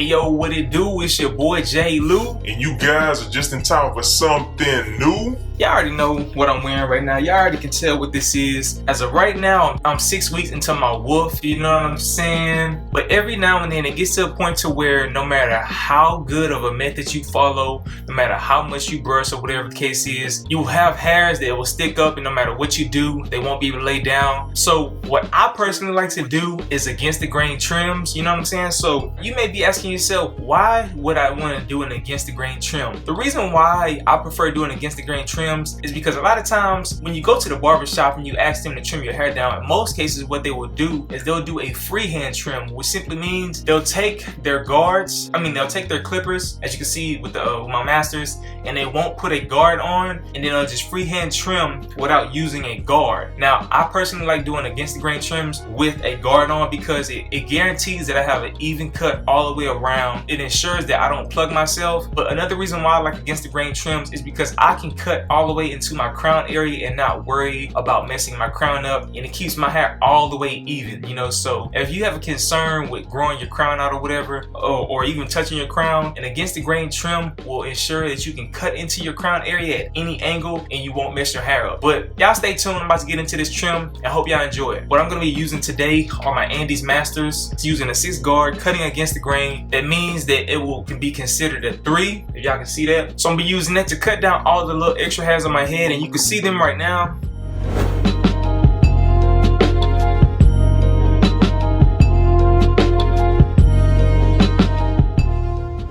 yo, what it do? It's your boy J. Lou. And you guys are just in time for something new. Y'all already know what I'm wearing right now. Y'all already can tell what this is. As of right now, I'm 6 weeks into my wolf, you know what I'm saying? But every now and then it gets to a point to where no matter how good of a method you follow, no matter how much you brush or whatever the case is, you'll have hairs that will stick up, and no matter what you do, they won't be able to lay down. So what I personally like to do is against the grain trims, you know what I'm saying? So you may be asking yourself, why would I want to do an against the grain trim? The reason why I prefer doing against the grain trim is because a lot of times when you go to the barber shop and you ask them to trim your hair down, in most cases what they will do is they'll do a freehand trim, which simply means they'll take their guards, they'll take their clippers, as you can see with my masters, and they won't put a guard on, and then they'll just freehand trim without using a guard. Now I personally like doing against the grain trims with a guard on because it guarantees that I have an even cut all the way around. It ensures that I don't plug myself. But another reason why I like against the grain trims is because I can cut all the way into my crown area and not worry about messing my crown up, and it keeps my hair all the way even, you know. So if you have a concern with growing your crown out or whatever, or even touching your crown, an against the grain trim will ensure that you can cut into your crown area at any angle and you won't mess your hair up. But y'all stay tuned, I'm about to get into this trim and I hope y'all enjoy it. What I'm going to be using today are my Andes Masters. It's using a 6 guard, cutting against the grain. That means that it can be considered a 3, if y'all can see that. So I'm going to be using that to cut down all the little extra hairs on my head, and you can see them right now.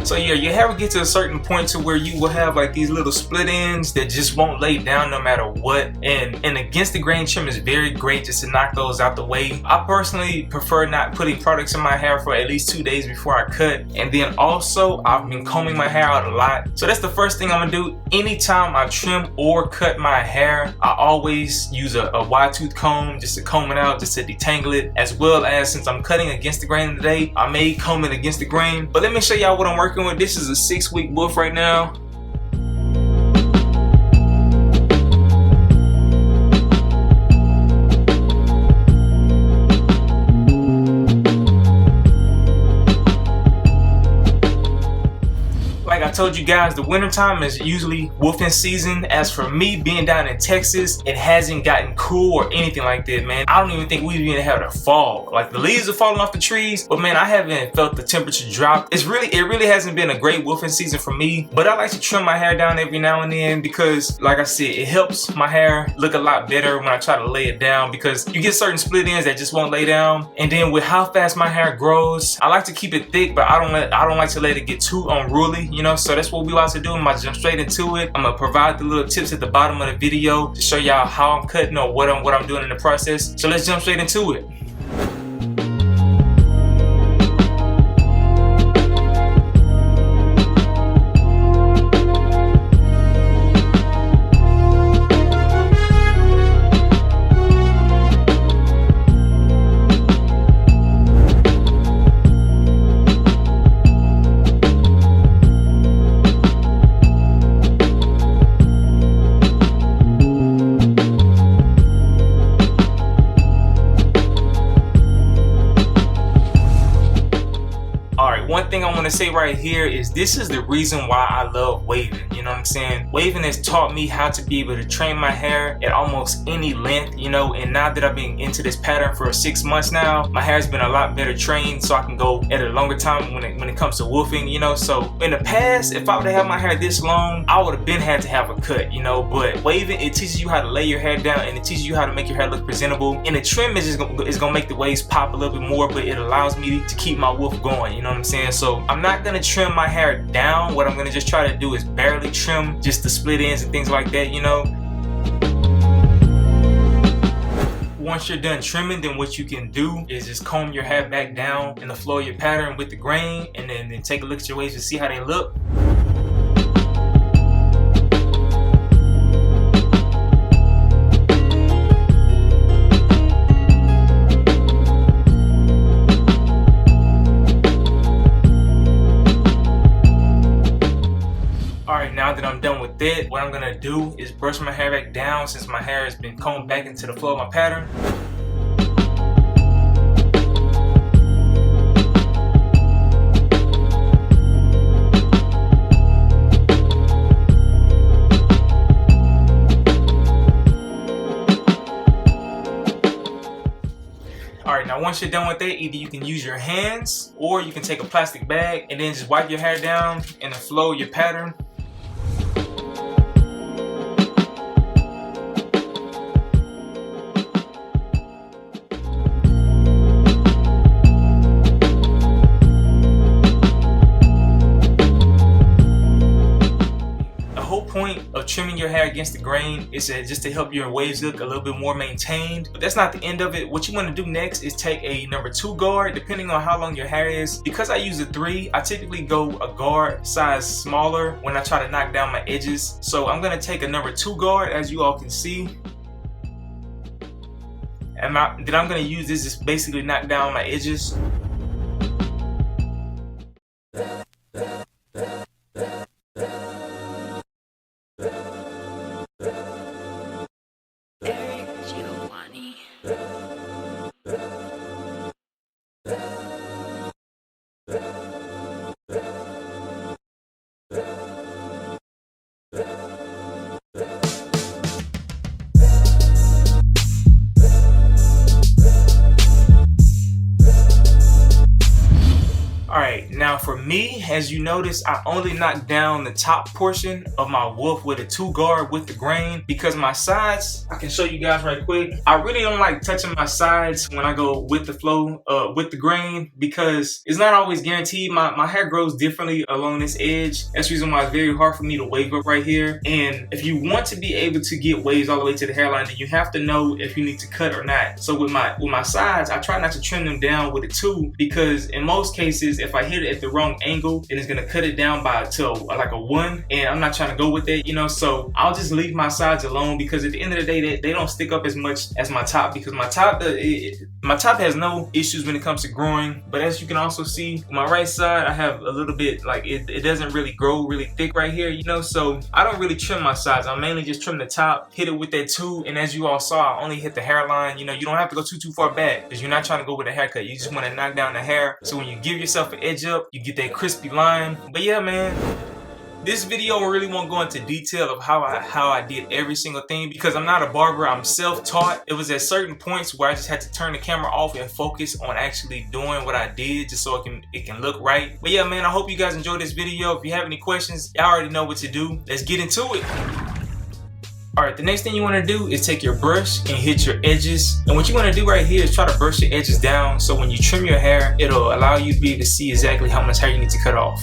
So yeah, your hair will get to a certain point to where you will have like these little split ends that just won't lay down no matter what. And against the grain trim is very great just to knock those out the way. I personally prefer not putting products in my hair for at least 2 days before I cut. And then also, I've been combing my hair out a lot. So that's the first thing I'm gonna do. Anytime I trim or cut my hair, I always use a wide tooth comb just to comb it out, just to detangle it. As well as, since I'm cutting against the grain today, I may comb it against the grain. But let me show y'all what I'm working with. This is a 6-week wolf right now. Like I told you guys, the wintertime is usually wolfing season. As for me being down in Texas, it hasn't gotten cool or anything like that, man. I don't even think we've even had a fall. Like the leaves are falling off the trees, but man, I haven't felt the temperature drop. It really hasn't been a great wolfing season for me. But I like to trim my hair down every now and then because, like I said, it helps my hair look a lot better when I try to lay it down, because you get certain split ends that just won't lay down. And then with how fast my hair grows, I like to keep it thick, but I don't like to let it get too unruly, you know. So that's what we about to do. I'm about to jump straight into it. I'm gonna provide the little tips at the bottom of the video to show y'all how I'm cutting or what I'm doing in the process. So let's jump straight into it. One thing I want to say right here is this is the reason why I love waving, you know what I'm saying? Waving has taught me how to be able to train my hair at almost any length, you know, and now that I've been into this pattern for 6 months now, my hair's been a lot better trained, so I can go at a longer time when it comes to wolfing, you know. So in the past, if I would have had my hair this long, I would have been had to have a cut, you know. But waving, it teaches you how to lay your hair down, and it teaches you how to make your hair look presentable. And the trim is gonna make the waves pop a little bit more, but it allows me to keep my wolf going, you know what I'm saying? So I'm not gonna trim my hair down. What I'm gonna just try to do is barely trim just the split ends and things like that, you know. Once you're done trimming, then what you can do is just comb your hair back down in the flow of your pattern with the grain, and then take a look at your waves to see how they look. Now that I'm done with that, what I'm gonna do is brush my hair back down, since my hair has been combed back into the flow of my pattern. Alright, now once you're done with that, either you can use your hands or you can take a plastic bag and then just wipe your hair down in the flow of your pattern. Point of trimming your hair against the grain is just to help your waves look a little bit more maintained. But that's not the end of it. What you want to do next is take a number 2 guard, depending on how long your hair is. Because I use a 3, I typically go a guard size smaller when I try to knock down my edges. So I'm going to take a number 2 guard, as you all can see. And then I'm going to use this to basically knock down my edges. Erik, Giovani. Alright, now for me, as you notice, I only knock down the top portion of my wolf with a 2 guard with the grain, because my sides, I can show you guys right quick. I really don't like touching my sides when I go with the flow, with the grain, because it's not always guaranteed. My hair grows differently along this edge. That's the reason why it's very hard for me to wave up right here. And if you want to be able to get waves all the way to the hairline, then you have to know if you need to cut or not. So with my sides, I try not to trim them down with a 2, because in most cases, if I hit it at the wrong angle, then it's gonna cut it down to like a 1, and I'm not trying to go with that, you know. So I'll just leave my sides alone, because at the end of the day, they don't stick up as much as my top, because my top has no issues when it comes to growing. But as you can also see, my right side, I have a little bit, like it doesn't really grow really thick right here, you know. So I don't really trim my sides. I mainly just trim the top, hit it with that 2, and as you all saw, I only hit the hairline. You know, you don't have to go too far back, because you're not trying to go with a haircut. You just want to knock down the hair, so when you give yourself an edge up, you get that crispy line. But yeah, man, this video really won't go into detail of how I did every single thing, because I'm not a barber. I'm self-taught. It was at certain points where I just had to turn the camera off and focus on actually doing what I did, just so it can look right. But yeah, man, I hope you guys enjoyed this video. If you have any questions, y'all already know what to do. Let's get into it. Alright, the next thing you want to do is take your brush and hit your edges. And what you want to do right here is try to brush your edges down, so when you trim your hair, it'll allow you to be able to see exactly how much hair you need to cut off.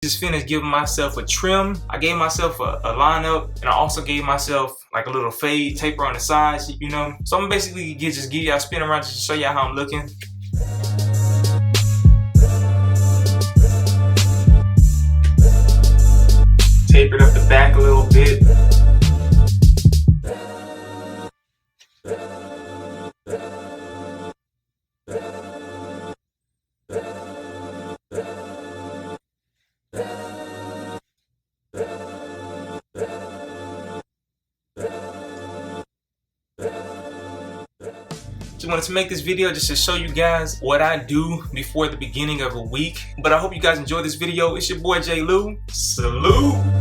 Just finished giving myself a trim. I gave myself a lineup, and I also gave myself like a little fade taper on the sides, you know. So I'm basically just give y'all a spin around just to show y'all how I'm looking. Tapered up the back a little bit. Just wanted to make this video just to show you guys what I do before the beginning of a week. But I hope you guys enjoyed this video. It's your boy J. Lou. Salute!